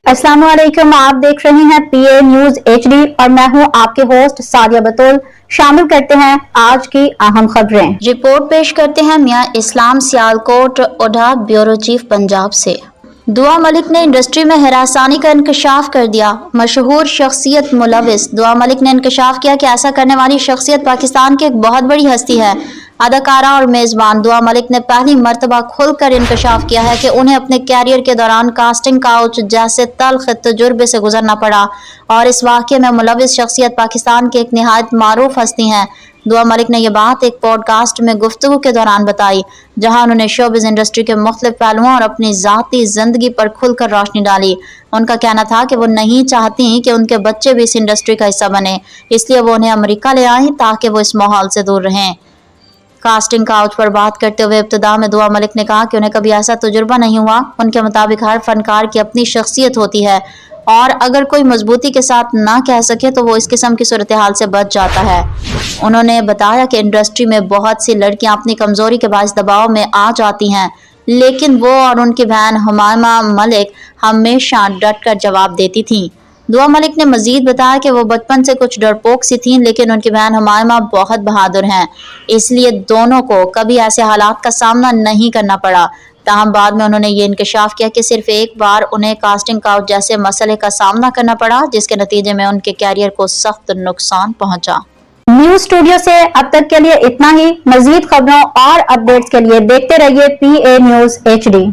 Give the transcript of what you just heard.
अस्सलाम वालेकुम, आप देख रहे हैं पीए न्यूज एचडी और मैं हूं आपके होस्ट सादिया बतूल। शामिल करते हैं आज की अहम खबरें। रिपोर्ट पेश करते हैं मियां इस्लाम सियालकोट ओढ़ा, ब्यूरो चीफ पंजाब से। दुआ मलिक ने इंडस्ट्री में हरासानी का इंकशाफ कर दिया। मशहूर शख्सियत मुलविस दुआ मलिक ने इंकशाफ किया कि ऐसा करने वाली शख्सियत पाकिस्तान की एक बहुत बड़ी हस्ती है। अदाकारा और मेज़बान दुआ मलिक ने पहली मर्तबा खुलकर इंकशाफ किया है कि उन्हें अपने कैरियर के दौरान कास्टिंग काउच जैसे तल्ख तजुर्बे से गुजरना पड़ा और इस वाक़े में मुलविस शख्सियत पाकिस्तान की एक निहायत मारूफ हस्ती हैं। दुआ मलिक ने यह बात एक पॉडकास्ट में गुफ्तगू के दौरान बताई, जहां उन्होंने शोबिज़ इंडस्ट्री के मुख्तलिफ पहलुओं और अपनी ज़ाती ज़िंदगी पर खुलकर रोशनी डाली। उनका कहना था कि वो नहीं चाहती कि उनके बच्चे भी इस इंडस्ट्री का हिस्सा बने, इसलिए वो उन्हें अमेरिका ले आए ताकि वो इस माहौल से दूर रहें। कास्टिंग काउच पर बात करते हुए इब्तिदा में दुआ मलिक ने कहा कि उन्हें कभी ऐसा तजुर्बा नहीं हुआ। उनके मुताबिक हर फनकार की अपनी शख्सियत होती है और अगर कोई मजबूती के साथ ना कह सके तो वो इस किस्म की सूरत हाल से बच जाता है। उन्होंने बताया कि इंडस्ट्री में बहुत सी लड़कियां अपनी कमजोरी के बायस दबाव में आ जाती हैं, लेकिन वो और उनकी बहन हुमामा मलिक हमेशा डट कर जवाब देती थीं। दुआ मलिक ने मजीद बताया कि वो बचपन से कुछ डरपोक सी थीं, लेकिन उनकी बहन हुमामा बहुत बहादुर हैं, इसलिए दोनों को कभी ऐसे हालात का सामना नहीं करना पड़ा। ताहम बाद में उन्होंने ये इंकशाफ किया कि सिर्फ एक बार उन्हें कास्टिंग काउच जैसे मसले का सामना करना पड़ा, जिसके नतीजे में उनके कैरियर को सख्त नुकसान पहुंचा। न्यूज स्टूडियो से अब तक के लिए इतना ही। मजीद खबरों और अपडेट्स के लिए देखते रहिए पीए न्यूज एचडी।